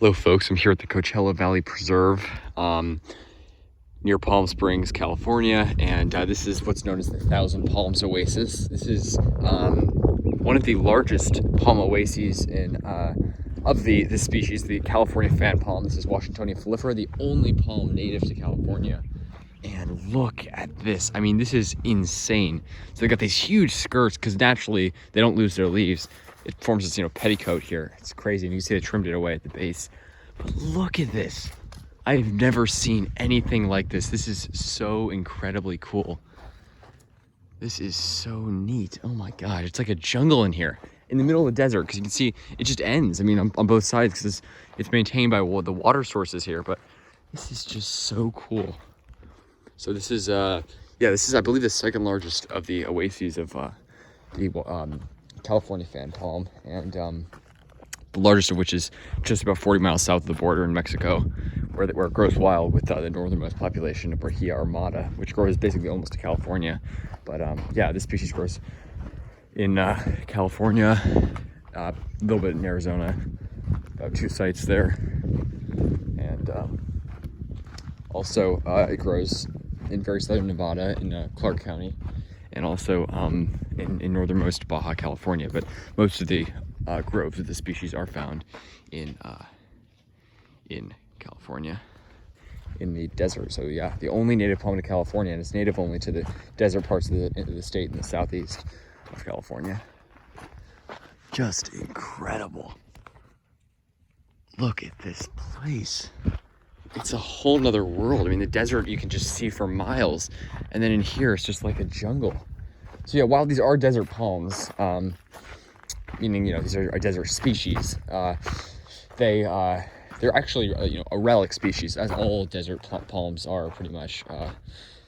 Hello folks, I'm here at the Coachella Valley Preserve near Palm Springs, California, and this is what's known as the Palms Oasis. This is one of the largest palm oases of the species, the California fan palm. This is Washingtonia filifera, the only palm native to California. And look at this. I mean, this is insane. So they got these huge skirts because naturally they don't lose their leaves. It forms this, petticoat here. It's crazy. And you can see they trimmed it away at the base. But look at this. I've never seen anything like this. This is so incredibly cool. This is so neat. Oh my God. It's like a jungle in here in the middle of the desert, because you can see it just ends. I mean, on both sides, because it's maintained by the water sources here. But this is just so cool. So this is, this is, I believe, the second largest of the oases of the California fan palm, and the largest of which is just about 40 miles south of the border in Mexico, where it grows wild with the northernmost population of Brahia armata, which grows basically almost to California. But this species grows in California, a little bit in Arizona, about 2 sites there, and also it grows in very southern Nevada in Clark County, and also in northernmost Baja California. But most of the groves of the species are found in California, in the desert. So yeah, the only native palm to California, and it's native only to the desert parts of the state in the southeast of California. Just incredible. Look at this place. It's a whole nother world. I mean, the desert you can just see for miles, and then in here it's just like a jungle. So yeah, while these are desert palms, meaning these are a desert species, they're actually a relic species, as all desert palms are pretty much.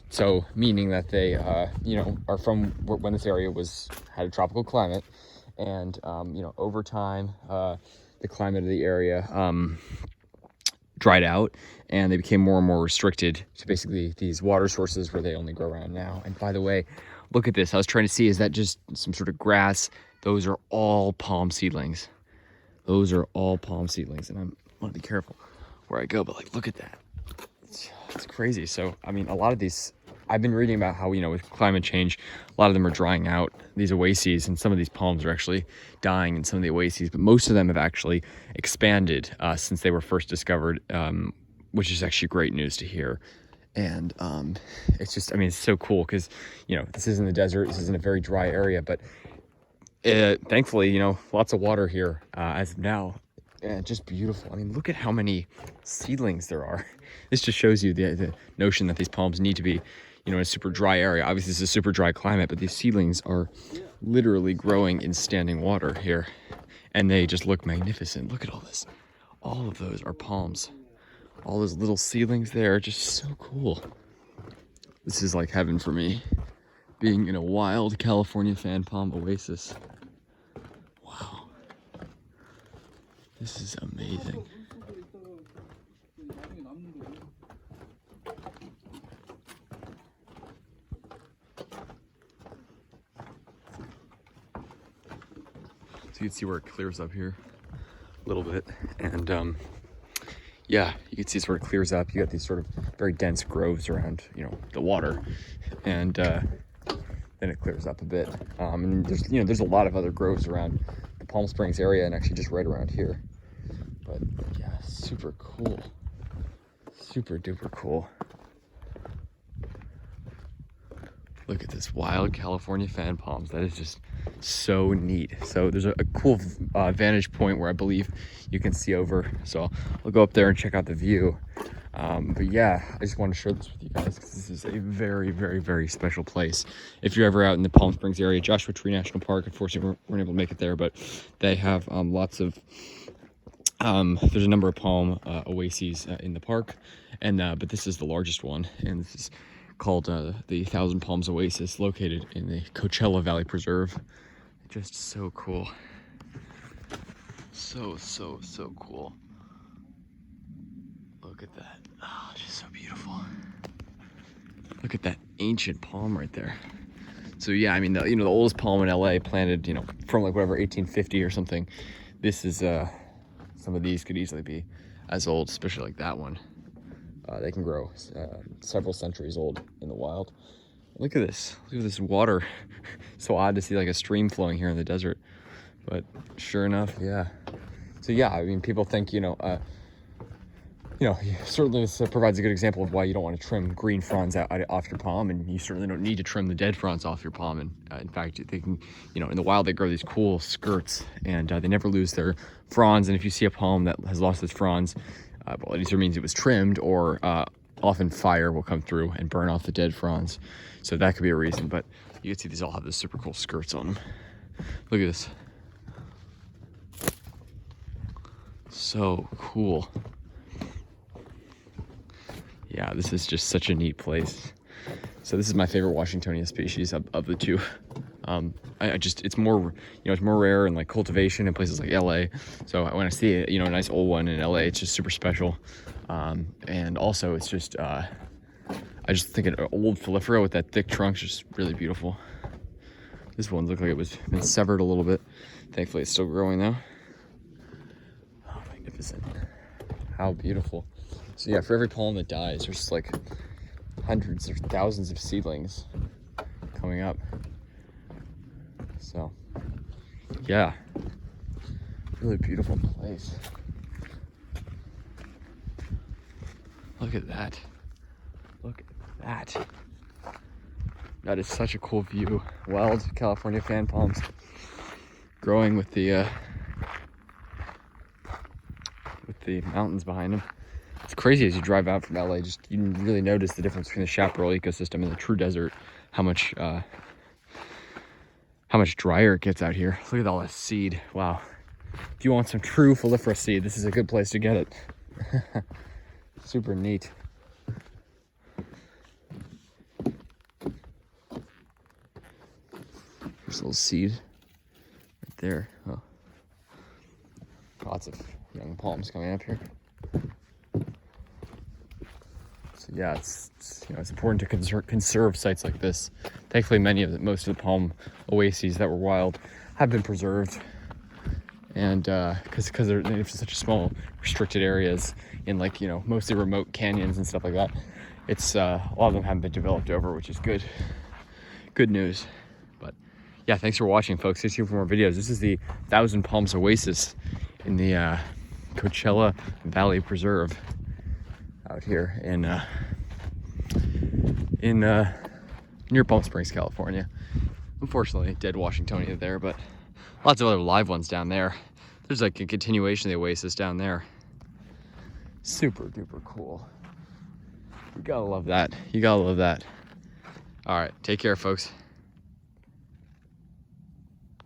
So meaning that they are from when this area had a tropical climate, and over time the climate of the area dried out, and they became more and more restricted to basically these water sources where they only grow around now. And by the way, look at this. I was trying to see, is that just some sort of grass? Those are all palm seedlings. Those are all palm seedlings, and I want to be careful where I go, but like, look at that. It's crazy. So I mean, a lot of these, I've been reading about how, with climate change, a lot of them are drying out, these oases, and some of these palms are actually dying in some of the oases, but most of them have actually expanded since they were first discovered, which is actually great news to hear. And it's just, I mean, it's so cool because, this isn't the desert, this isn't a very dry area, but thankfully, lots of water here as of now. And just beautiful. I mean, look at how many seedlings there are. This just shows you the notion that these palms need to be, in a super dry area. Obviously, this is a super dry climate, but these seedlings are literally growing in standing water here, and they just look magnificent. Look at all this. All of those are palms. All those little seedlings there are just so cool. This is like heaven for me, being in a wild California fan palm oasis. Wow. This is amazing. So you can see where it clears up here a little bit, and you can see it sort of clears up. You got these sort of very dense groves around, the water, and then it clears up a bit. And there's a lot of other groves around the Palm Springs area, and actually just right around here. But yeah, super cool, super duper cool. Look at this wild California fan palms. That is just so neat. So there's a cool vantage point where I believe you can see over. So I'll go up there and check out the view. But yeah, I just want to share this with you guys because this is a very, very, very special place. If you're ever out in the Palm Springs area, Joshua Tree National Park, unfortunately we weren't able to make it there, but they have lots of, there's a number of palm oases in the park, and but this is the largest one, and this is called the Palms Oasis, located in the Coachella Valley Preserve. Just so cool. So cool. Look at that. Oh, just so beautiful. Look at that ancient palm right there. So yeah, I mean, the oldest palm in LA, planted, from like whatever 1850 or something. This is some of these could easily be as old, especially like that one. They can grow several centuries old in the wild. Look at this. Look at this water. So odd to see like a stream flowing here in the desert. But sure enough, yeah. So yeah, I mean, people think, certainly this provides a good example of why you don't want to trim green fronds off your palm, and you certainly don't need to trim the dead fronds off your palm. And in fact, they can, in the wild, they grow these cool skirts, and they never lose their fronds. And if you see a palm that has lost its fronds, well, it either means it was trimmed, or often fire will come through and burn off the dead fronds. So that could be a reason. But you can see these all have this super cool skirts on them. Look at this. So cool. Yeah, this is just such a neat place. So this is my favorite Washingtonia species of the two. It's more, it's more rare in like cultivation in places like LA. So when I see a nice old one in LA, it's just super special. And also it's just, I just think an old filifera with that thick trunk is just really beautiful. This one looked like it was been severed a little bit. Thankfully it's still growing though. Oh, magnificent. How beautiful. So yeah, for every palm that dies, there's like hundreds or thousands of seedlings coming up. So yeah, really beautiful place. Look at that. Look at that. That is such a cool view. Wild California fan palms growing with the mountains behind them. It's crazy as you drive out from LA, just you really notice the difference between the chaparral ecosystem and the true desert, how much drier it gets out here. Look at all that seed. Wow. If you want some true filifera seed, this is a good place to get it. Super neat. There's a little seed right there. Oh. Lots of young palms coming up here. So yeah, it's important to conserve sites like this. Thankfully, most of the palm oases that were wild have been preserved, and because they're such small, restricted areas in mostly remote canyons and stuff like that. It's a lot of them haven't been developed over, which is good news. But yeah, thanks for watching, folks. Stay tuned for more videos. This is the Thousand Palms Oasis in the Coachella Valley Preserve out here near Palm Springs, California. Unfortunately, dead Washingtonia there, but lots of other live ones down there. There's like a continuation of the oasis down there. Super duper cool. You gotta love that. You gotta love that. All right, take care, folks.